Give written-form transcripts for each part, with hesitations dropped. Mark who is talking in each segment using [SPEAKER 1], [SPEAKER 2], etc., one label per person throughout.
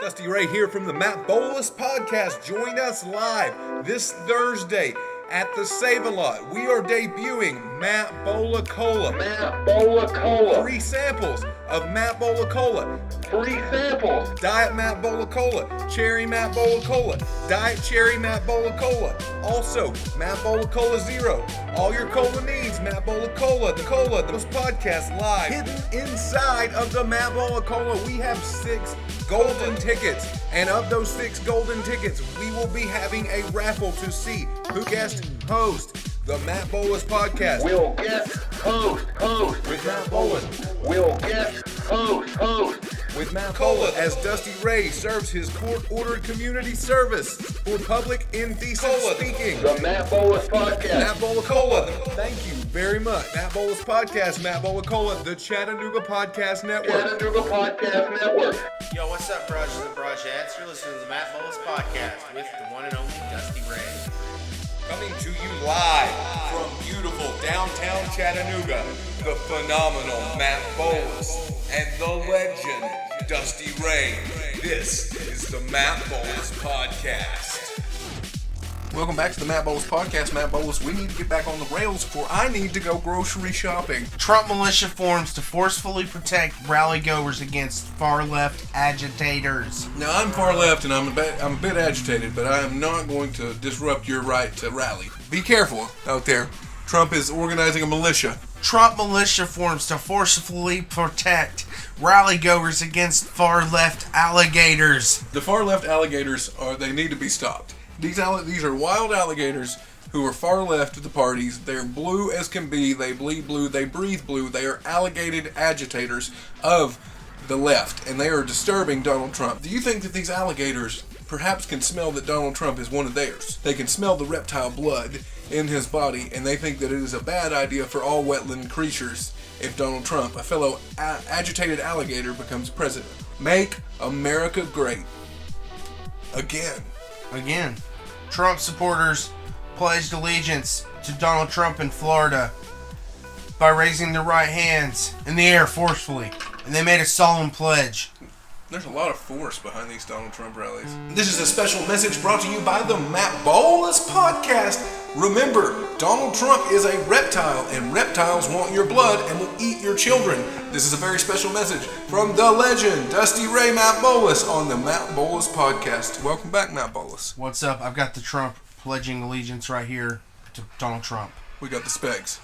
[SPEAKER 1] Dusty Ray here from the Matt Bolus Podcast. Join us live this Thursday at the Save-A-Lot. We are debuting Matt Bolus Cola.
[SPEAKER 2] Matt Bolus Cola.
[SPEAKER 1] Free samples of Matt Bolus Cola.
[SPEAKER 2] Free samples.
[SPEAKER 1] Diet Matt Bolus Cola. Cherry Matt Bolus Cola. Diet Cherry Matt Bolus Cola. Also, Matt Bolus Cola Zero. All your cola needs, Matt Bolus Cola. The podcast live. Hidden inside of the Matt Bolus Cola, we have 6 golden tickets. And of those 6 golden tickets, we will be having a raffle to see who guest host the Matt Bolus Podcast.
[SPEAKER 2] We'll guest host
[SPEAKER 1] with Matt Bolus.
[SPEAKER 2] We'll guest host
[SPEAKER 1] with Matt Bolus as Dusty Ray serves his court-ordered community service for public indecent speaking.
[SPEAKER 2] The Matt Bolus Podcast.
[SPEAKER 1] Matt Bolus Cola. Thank you very much. Matt Bolus Podcast, Matt Bolus Cola, the Chattanooga Podcast Network.
[SPEAKER 2] Chattanooga Podcast Network.
[SPEAKER 3] Yo, what's up, Brush and the Brushettes? You're listening to the Matt Bolus Podcast with the one and only Dusty Ray.
[SPEAKER 1] Coming to you live from beautiful downtown Chattanooga, the phenomenal Matt Bolus and the legend Dusty Ray. This is the Matt Bolus Podcast. Welcome back to the Matt Bolus Podcast. Matt Bolus, we need to get back on the rails for I need to go grocery shopping.
[SPEAKER 3] Trump militia forms to forcefully protect rally-goers against far-left agitators.
[SPEAKER 1] Now, I'm far left and I'm a bit agitated, but I am not going to disrupt your right to rally. Be careful out there. Trump is organizing a militia.
[SPEAKER 3] Trump militia forms to forcefully protect rally-goers against far-left alligators.
[SPEAKER 1] The far-left alligators, they need to be stopped. These are wild alligators who are far left of the parties. They're blue as can be. They bleed blue. They breathe blue. They are alligated agitators of the left, and they are disturbing Donald Trump. Do you think that these alligators perhaps can smell that Donald Trump is one of theirs? They can smell the reptile blood in his body, and they think that it is a bad idea for all wetland creatures if Donald Trump, a fellow agitated alligator, becomes president. Make America great again.
[SPEAKER 3] Trump supporters pledged allegiance to Donald Trump in Florida by raising their right hands in the air forcefully, and they made a solemn pledge.
[SPEAKER 1] There's a lot of force behind these Donald Trump rallies. This is a special message brought to you by the Matt Bolus Podcast. Remember, Donald Trump is a reptile, and reptiles want your blood and will eat your children. This is a very special message from the legend, Dusty Ray Matt Bolus, on the Matt Bolus Podcast. Welcome back, Matt Bolus.
[SPEAKER 3] What's up? I've got the Trump pledging allegiance right here to Donald Trump.
[SPEAKER 1] We got the specs.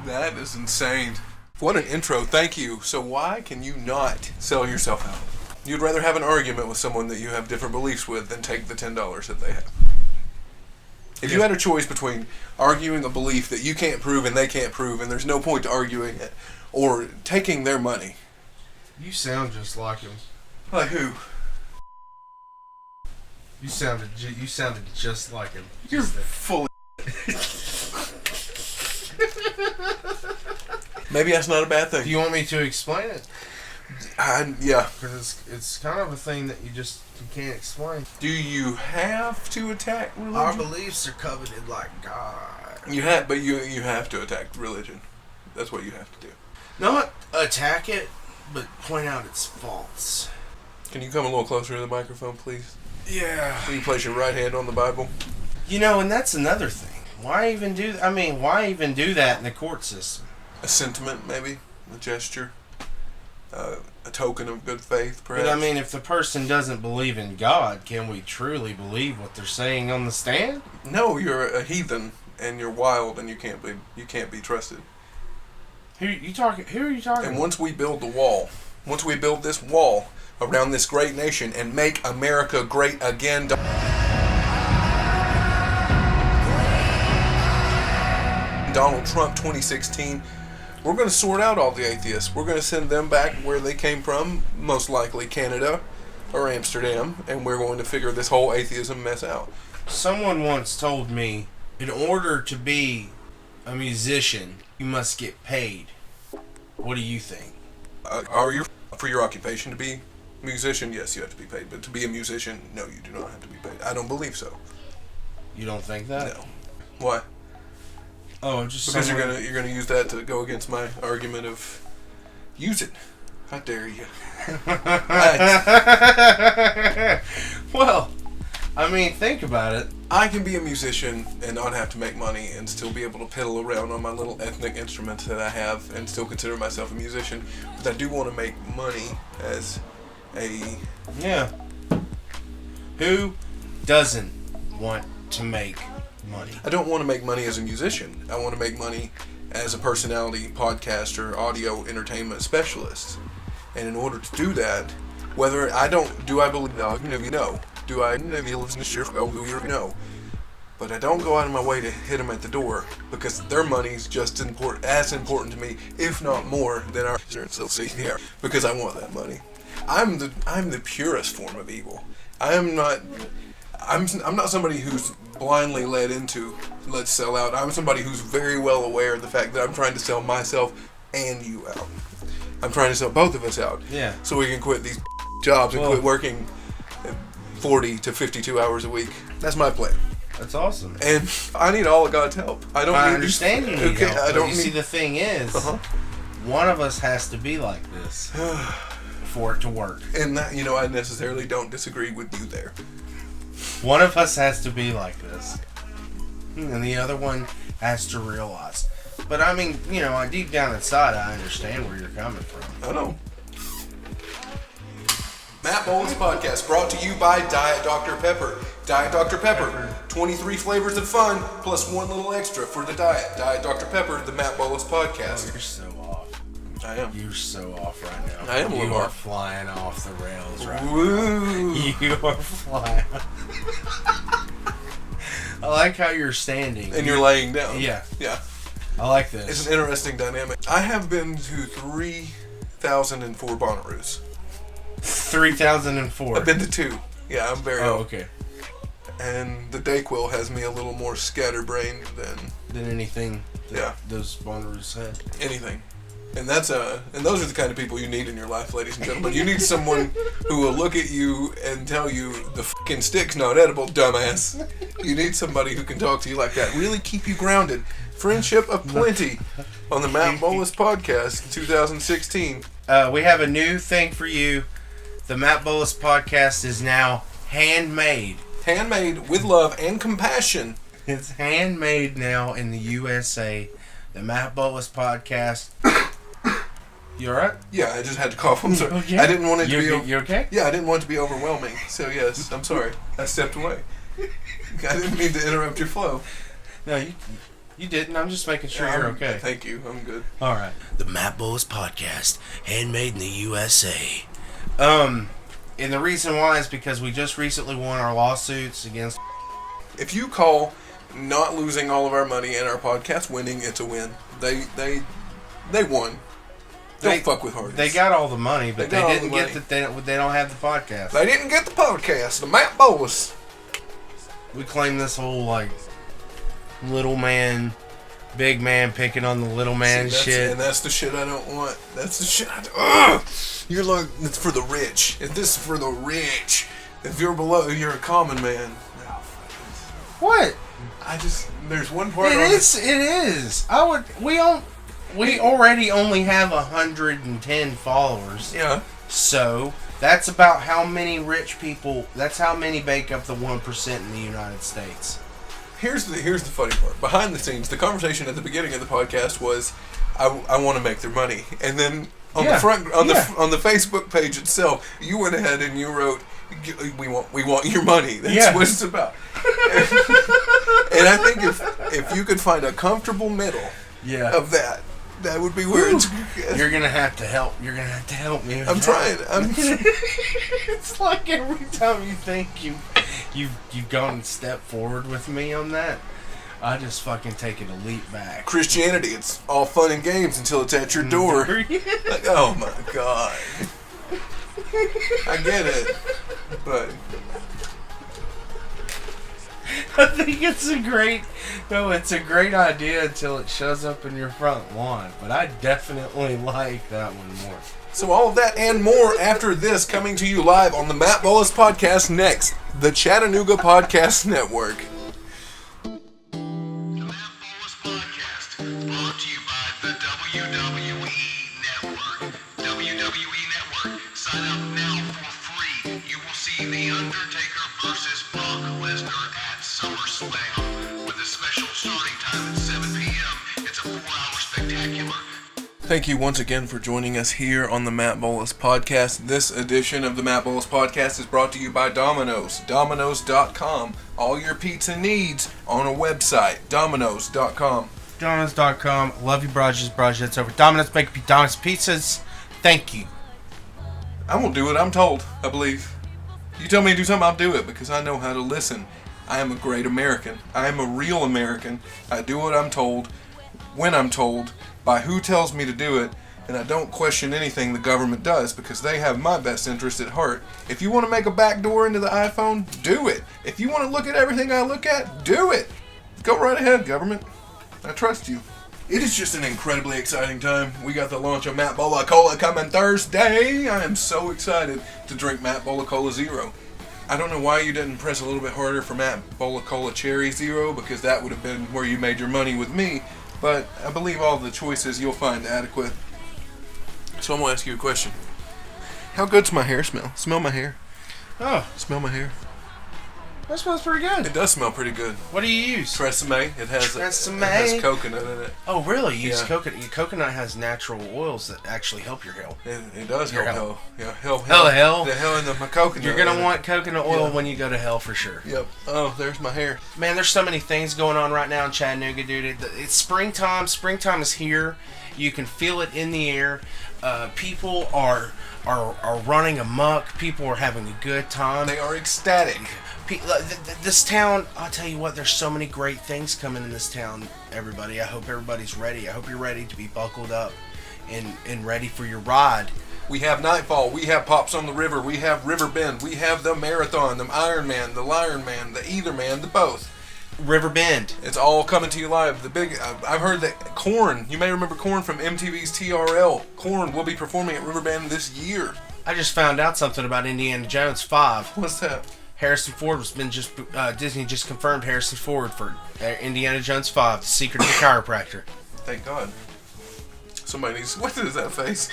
[SPEAKER 1] That is insane. What an intro. Thank you. So why can you not sell yourself out? You'd rather have an argument with someone that you have different beliefs with than take the $10 that they have. If you had a choice between arguing a belief that you can't prove and they can't prove and there's no point to arguing it, or taking their money.
[SPEAKER 3] You sound just like him.
[SPEAKER 1] Like who?
[SPEAKER 3] You sounded just like him.
[SPEAKER 1] You're full of Maybe that's not a bad thing.
[SPEAKER 3] Do you want me to explain it?
[SPEAKER 1] Yeah.
[SPEAKER 3] Because it's kind of a thing that you can't explain.
[SPEAKER 1] Do you have to attack religion?
[SPEAKER 3] Our beliefs are coveted like God.
[SPEAKER 1] You have to attack religion. That's what you have to do.
[SPEAKER 3] Not attack it, but point out its faults.
[SPEAKER 1] Can you come a little closer to the microphone, please?
[SPEAKER 3] Yeah.
[SPEAKER 1] So you place your right hand on the Bible?
[SPEAKER 3] You know, and that's another thing. Why even do that in the court system?
[SPEAKER 1] A sentiment, maybe? A gesture? A token of good faith, perhaps?
[SPEAKER 3] But I mean, if the person doesn't believe in God, can we truly believe what they're saying on the stand?
[SPEAKER 1] No, you're a heathen, and you're wild, and you can't be trusted.
[SPEAKER 3] Who are you talking
[SPEAKER 1] And once we build this wall, around this great nation and make America great again. Donald Trump 2016. We're going to sort out all the atheists. We're going to send them back where they came from, most likely Canada or Amsterdam, and we're going to figure this whole atheism mess out.
[SPEAKER 3] Someone once told me, in order to be a musician, you must get paid. What do you think?
[SPEAKER 1] For your occupation to be a musician, yes, you have to be paid. But to be a musician, no, you do not have to be paid. I don't believe so.
[SPEAKER 3] You don't think that?
[SPEAKER 1] No. Why?
[SPEAKER 3] Oh, just
[SPEAKER 1] because you're gonna use that to go against my argument of use it. How dare you?
[SPEAKER 3] Well, I mean, think about it.
[SPEAKER 1] I can be a musician and not have to make money and still be able to pedal around on my little ethnic instruments that I have and still consider myself a musician. But I do want to make money as a...
[SPEAKER 3] Yeah. Who doesn't want to make money?
[SPEAKER 1] I don't want to make money as a musician. I want to make money as a personality, podcaster, audio entertainment specialist. And in order to do that, whether I don't... Do I believe... No. Do I listen to shit? No. But I don't go out of my way to hit them at the door because their money's just as important to me, if not more, than our insurance. Because I want that money. I'm the purest form of evil. I'm not somebody who's blindly led into let's sell out. I'm somebody who's very well aware of the fact that I'm trying to sell myself and you out. I'm trying to sell both of us out.
[SPEAKER 3] Yeah.
[SPEAKER 1] So we can quit these jobs and quit working 40 to 52 hours a week. That's my plan.
[SPEAKER 3] That's awesome.
[SPEAKER 1] And I need all of God's help. I
[SPEAKER 3] understand you need help.
[SPEAKER 1] I don't
[SPEAKER 3] see, the thing is, one of us has to be like this for it to work.
[SPEAKER 1] And that, I necessarily don't disagree with you there.
[SPEAKER 3] One of us has to be like this. And the other one has to realize. But I mean, deep down inside, I understand where you're coming from.
[SPEAKER 1] I know. Matt Bolus Podcast brought to you by Diet Dr. Pepper. Diet Dr. Pepper, 23 flavors of fun, plus one little extra for the diet. Diet Dr. Pepper, the Matt Bolus Podcast.
[SPEAKER 3] Oh, you're so off.
[SPEAKER 1] I am.
[SPEAKER 3] You're so off right now.
[SPEAKER 1] I am a little
[SPEAKER 3] You are
[SPEAKER 1] off.
[SPEAKER 3] flying off the rails right
[SPEAKER 1] Woo.
[SPEAKER 3] now. You are flying. I like how you're standing.
[SPEAKER 1] And you're laying down.
[SPEAKER 3] Yeah.
[SPEAKER 1] Yeah.
[SPEAKER 3] I like this.
[SPEAKER 1] It's an interesting dynamic. I have been to 3,004 Bonnaroos.
[SPEAKER 3] 3,004.
[SPEAKER 1] I've been to 2. Yeah, I'm very old.
[SPEAKER 3] Okay.
[SPEAKER 1] And the Dayquil has me a little more scatterbrained than
[SPEAKER 3] anything that
[SPEAKER 1] Yeah.
[SPEAKER 3] those Bonnaroos had.
[SPEAKER 1] anything. And those are the kind of people you need in your life, ladies and gentlemen. You need someone who will look at you and tell you the fucking stick's not edible, dumbass. You need somebody who can talk to you like that. Really keep you grounded. Friendship of plenty on the Matt Bolus Podcast 2016.
[SPEAKER 3] We have a new thing for you. The Matt Bolus Podcast is now handmade.
[SPEAKER 1] Handmade with love and compassion.
[SPEAKER 3] It's handmade now in the USA. The Matt Bolus Podcast. You alright?
[SPEAKER 1] Yeah, I just had to cough. I'm sorry.
[SPEAKER 3] Okay.
[SPEAKER 1] I didn't want it to be...
[SPEAKER 3] You okay?
[SPEAKER 1] Yeah, I didn't want it to be overwhelming. So yes, I'm sorry. I stepped away. I didn't mean to interrupt your flow.
[SPEAKER 3] No, you didn't. I'm just making sure you're okay.
[SPEAKER 1] Thank you. I'm good.
[SPEAKER 3] Alright. The Matt Bolus Podcast. Handmade in the USA. And the reason why is because we just recently won our lawsuits against...
[SPEAKER 1] If you call not losing all of our money and our podcast winning, it's a win. They won. Don't fuck with Hardys.
[SPEAKER 3] They got all the money, but they didn't
[SPEAKER 1] the
[SPEAKER 3] get that. They don't have the podcast.
[SPEAKER 1] They didn't get the podcast. The Matt Bolus.
[SPEAKER 3] We claim this whole little man, big man picking on the little man shit.
[SPEAKER 1] And that's the shit I don't want. That's the shit I don't. Ugh! You're like, it's for the rich. If this is for the rich, if you're below, you're a common man.
[SPEAKER 3] What?
[SPEAKER 1] There's one part.
[SPEAKER 3] It is. We already only have 110 followers.
[SPEAKER 1] Yeah.
[SPEAKER 3] So that's about how many rich people. That's how many make up the 1% in the United States.
[SPEAKER 1] Here's the funny part. Behind the scenes, the conversation at the beginning of the podcast was, I want to make their money, and then on the Facebook page itself, you went ahead and you wrote, we want your money. That's what it's about. And I think if you could find a comfortable middle of that, That would be where it's...
[SPEAKER 3] You're gonna have to help. You're gonna have to help me.
[SPEAKER 1] I'm trying.
[SPEAKER 3] It's like every time you think you've gone a step forward with me on that, I just fucking take it a leap back.
[SPEAKER 1] Christianity, it's all fun and games until it's at your door. Like, oh my God. I get it, but...
[SPEAKER 3] I think it's a great idea until it shows up in your front lawn. But I definitely like that one more.
[SPEAKER 1] So all of that and more after this, coming to you live on the Matt Bolus Podcast next, the Chattanooga Podcast Network.
[SPEAKER 4] The Matt Bolus Podcast, brought to you by the WWE Network. WWE Network. Sign up now for free. You will see The Undertaker versus Brock Lesnar at SummerSlam with a special starting time at 7 p.m. It's a 4-hour spectacular.
[SPEAKER 1] Thank you once again for joining us here on the Matt Bolus Podcast. This edition of the Matt Bolus Podcast is brought to you by Domino's. Domino's.com. All your pizza needs on a website. Domino's.com.
[SPEAKER 3] Domino's.com. Love you, Brajes. Over. Domino's, make Domino's pizzas. Thank you.
[SPEAKER 1] I won't do it. I'm told, I believe. You tell me to do something, I'll do it because I know how to listen. I am a great American. I am a real American. I do what I'm told, when I'm told, by who tells me to do it, and I don't question anything the government does because they have my best interest at heart. If you want to make a backdoor into the iPhone, do it. If you want to look at everything I look at, do it. Go right ahead, government. I trust you. It is just an incredibly exciting time. We got the launch of Matt Bola Cola coming Thursday. I am so excited to drink Matt Bola Cola Zero. I don't know why you didn't press a little bit harder for Matt Bola Cola Cherry Zero, because that would have been where you made your money with me. But I believe all the choices you'll find adequate. So I'm going to ask you a question. How good's my hair smell? Smell my hair.
[SPEAKER 3] Oh,
[SPEAKER 1] Smell my hair.
[SPEAKER 3] that smells pretty good.
[SPEAKER 1] It does smell pretty good.
[SPEAKER 3] What do you use?
[SPEAKER 1] Tresemme. It has coconut in it.
[SPEAKER 3] Oh, really? You use
[SPEAKER 1] Yeah.
[SPEAKER 3] coconut. Coconut has natural oils that actually help your health.
[SPEAKER 1] It does
[SPEAKER 3] Your
[SPEAKER 1] help
[SPEAKER 3] health.
[SPEAKER 1] hell.
[SPEAKER 3] Hell.
[SPEAKER 1] The hell in my coconut.
[SPEAKER 3] You're going to want coconut oil
[SPEAKER 1] Yeah.
[SPEAKER 3] when you go to hell for sure.
[SPEAKER 1] Yep. Oh, there's my hair.
[SPEAKER 3] Man, there's so many things going on right now in Chattanooga, dude. It's springtime. Springtime is here. You can feel it in the air. People are running amok. People are having a good time.
[SPEAKER 1] They are ecstatic.
[SPEAKER 3] This town, I'll tell you what, there's so many great things coming in this town, everybody. I hope everybody's ready. I hope you're ready to be buckled up and ready for your ride.
[SPEAKER 1] We have Nightfall. We have Pops on the River. We have River Bend. We have the Marathon, the Iron Man, the Lion Man, the Either Man, the both.
[SPEAKER 3] River Bend.
[SPEAKER 1] It's all coming to you live. I've heard that Korn, you may remember Korn from MTV's TRL. Korn will be performing at River Bend this year.
[SPEAKER 3] I just found out something about Indiana Jones 5.
[SPEAKER 1] What's that?
[SPEAKER 3] Harrison Ford Disney just confirmed Harrison Ford for Indiana Jones 5, The Secret of the Chiropractor.
[SPEAKER 1] Thank God. Somebody needs. What is that face?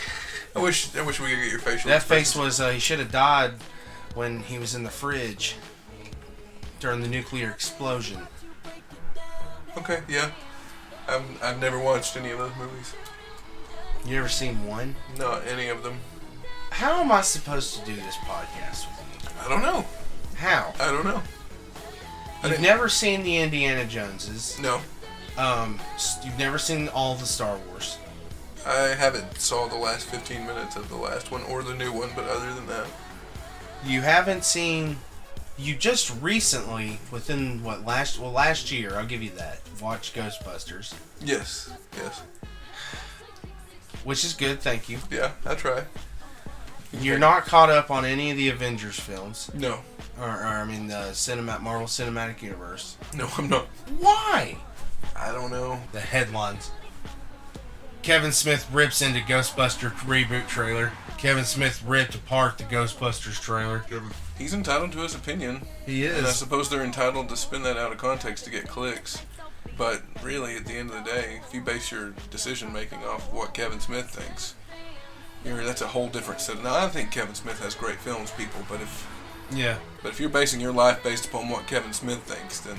[SPEAKER 1] I wish we could get your facial.
[SPEAKER 3] That face was he should have died when he was in the fridge during the nuclear explosion.
[SPEAKER 1] Okay, yeah. I've never watched any of those movies.
[SPEAKER 3] You ever seen one?
[SPEAKER 1] Not any of them.
[SPEAKER 3] How am I supposed to do this podcast with you?
[SPEAKER 1] I don't know.
[SPEAKER 3] How?
[SPEAKER 1] I don't know.
[SPEAKER 3] You've never seen the Indiana Joneses.
[SPEAKER 1] No.
[SPEAKER 3] You've never seen all the Star Wars.
[SPEAKER 1] I haven't saw the last 15 minutes of the last one or the new one, but other than that.
[SPEAKER 3] You haven't seen... You just recently, within last year, I'll give you that, watched Ghostbusters.
[SPEAKER 1] Yes.
[SPEAKER 3] Which is good, thank you.
[SPEAKER 1] Yeah, I try.
[SPEAKER 3] You're not caught up on any of the Avengers films.
[SPEAKER 1] No.
[SPEAKER 3] Or I mean, the Marvel Cinematic Universe.
[SPEAKER 1] No, I'm not.
[SPEAKER 3] Why?
[SPEAKER 1] I don't know.
[SPEAKER 3] The headlines. Kevin Smith rips into Ghostbusters reboot trailer. Kevin Smith ripped apart the Ghostbusters trailer.
[SPEAKER 1] He's entitled to his opinion.
[SPEAKER 3] He is.
[SPEAKER 1] And I suppose they're entitled to spin that out of context to get clicks. But really, at the end of the day, if you base your decision making off of what Kevin Smith thinks, that's a whole different set. Now, I think Kevin Smith has great films, people, but if you're basing your life based upon what Kevin Smith thinks, then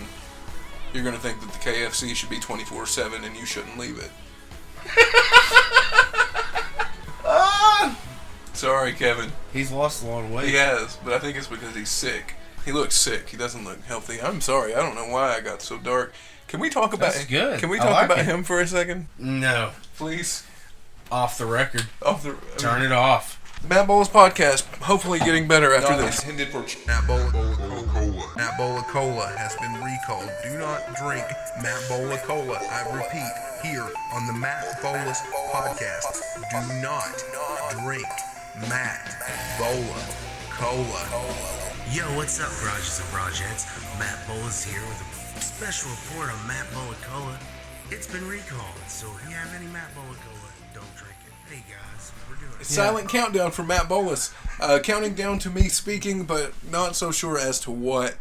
[SPEAKER 1] you're going to think that the KFC should be 24/7 and you shouldn't leave it. Sorry, Kevin.
[SPEAKER 3] He's lost a lot of weight.
[SPEAKER 1] He has, but I think it's because he's sick. He looks sick. He doesn't look healthy. I'm sorry. I don't know why I got so dark. Can we talk about?
[SPEAKER 3] That's good.
[SPEAKER 1] Can we
[SPEAKER 3] I
[SPEAKER 1] talk
[SPEAKER 3] like
[SPEAKER 1] about
[SPEAKER 3] it.
[SPEAKER 1] him for a second,
[SPEAKER 3] No.
[SPEAKER 1] please?
[SPEAKER 3] Off the record. Turn it off.
[SPEAKER 1] Matt Bolus Podcast, hopefully getting better after
[SPEAKER 5] Not
[SPEAKER 1] this. Intended for Matt Bolus. Matt Bolus Cola has been recalled. Do not drink Matt Bolus Cola. I repeat, here on the Matt Bolus Podcast, do not drink Matt Bolus Cola.
[SPEAKER 6] Yo, what's up, Garages and Broadettes? Matt Bolus here with a special report on Matt Bolus Cola. It's been recalled, so if you have any Matt Bolus Cola, don't drink it. Hey guys, we're doing it.
[SPEAKER 1] Silent countdown from Matt Bolus. Counting down to me speaking, but not so sure as to what.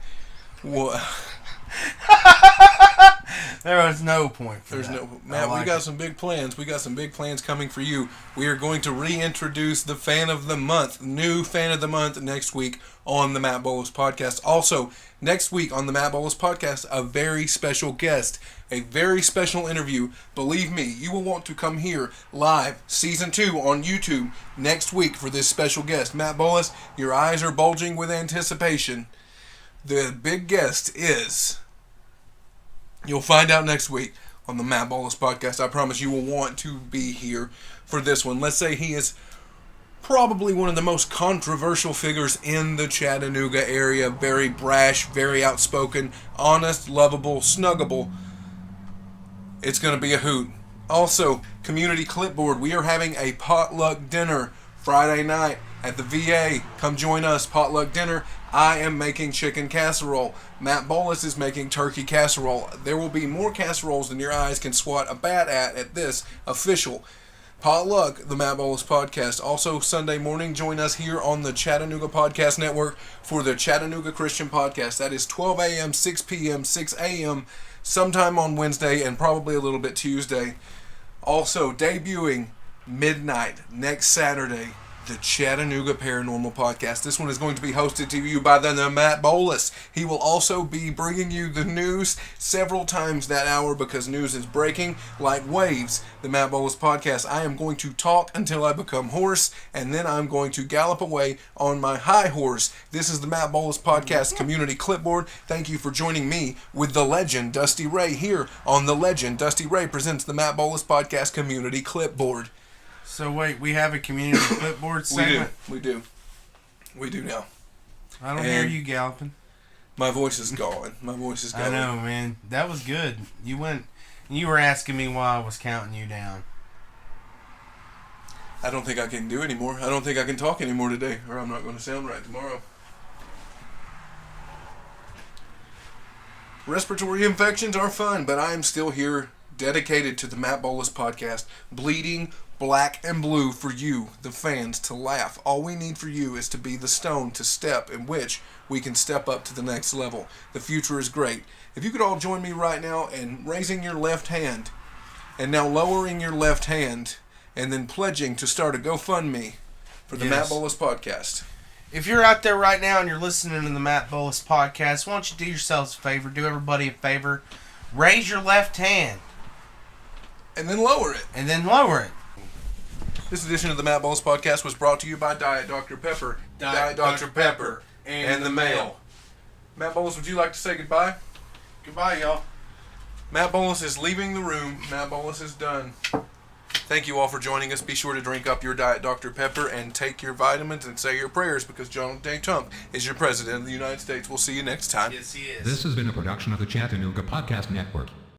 [SPEAKER 3] There was no point for
[SPEAKER 1] There's
[SPEAKER 3] that.
[SPEAKER 1] no Matt.
[SPEAKER 3] I
[SPEAKER 1] We got
[SPEAKER 3] it.
[SPEAKER 1] some big plans. We got some big plans coming for you. We are going to reintroduce the fan of the month, new fan of the month next week on the Matt Bolus Podcast. Also, next week on the Matt Bolus Podcast, a very special guest, a very special interview. Believe me, you will want to come here live, season 2 on YouTube next week for this special guest. Matt Bolus, your eyes are bulging with anticipation. The big guest is. You'll find out next week on the Matt Bolus Podcast. I promise you will want to be here for this one. Let's say he is probably one of the most controversial figures in the Chattanooga area. Very brash, very outspoken, honest, lovable, snuggable. It's going to be a hoot. Also, community clipboard. We are having a potluck dinner Friday night at the VA. Come join us. Potluck dinner. I am making chicken casserole. Matt Bolus is making turkey casserole. There will be more casseroles than your eyes can swat a bat at this official potluck, the Matt Bolus Podcast. Also, Sunday morning, join us here on the Chattanooga Podcast Network for the Chattanooga Christian Podcast. That is 12 a.m., 6 p.m., 6 a.m., sometime on Wednesday and probably a little bit Tuesday. Also, debuting midnight next Saturday, the Chattanooga Paranormal Podcast. This one is going to be hosted to you by the Matt Bolus. He will also be bringing you the news several times that hour because news is breaking like waves. The Matt Bolus Podcast. I am going to talk until I become hoarse, and then I'm going to gallop away on my high horse. This is the Matt Bolus Podcast Community Clipboard. Thank you for joining me with the legend Dusty Ray here on The Legend. Dusty Ray presents the Matt Bolus Podcast Community Clipboard.
[SPEAKER 3] So wait, we have a community clipboard segment?
[SPEAKER 1] We do now.
[SPEAKER 3] I don't hear you galloping.
[SPEAKER 1] My voice is gone.
[SPEAKER 3] I know, man. That was good. You were asking me why I was counting you down.
[SPEAKER 1] I don't think I can do anymore. I don't think I can talk anymore today, or I'm not going to sound right tomorrow. Respiratory infections are fun, but I am still here, dedicated to the Matt Bolus Podcast, bleeding black and blue for you, the fans, to laugh. All we need for you is to be the stone to step in which we can step up to the next level. The future is great. If you could all join me right now in raising your left hand and now lowering your left hand and then pledging to start a GoFundMe for the Matt Bolus Podcast.
[SPEAKER 3] If you're out there right now and you're listening to the Matt Bolus Podcast, why don't you do yourselves a favor, do everybody a favor, raise your left hand.
[SPEAKER 1] And then lower it.
[SPEAKER 3] And then lower it.
[SPEAKER 1] This edition of the Matt Bolus Podcast was brought to you by Diet Dr. Pepper. Diet Dr. Pepper and the mail. Matt Bolus, would you like to say goodbye?
[SPEAKER 3] Goodbye, y'all.
[SPEAKER 1] Matt Bolus is leaving the room. Matt Bolus is done. Thank you all for joining us. Be sure to drink up your Diet Dr. Pepper and take your vitamins and say your prayers because Donald J. Trump is your president of the United States. We'll see you next time.
[SPEAKER 3] Yes, he is.
[SPEAKER 7] This has been a production of the Chattanooga Podcast Network.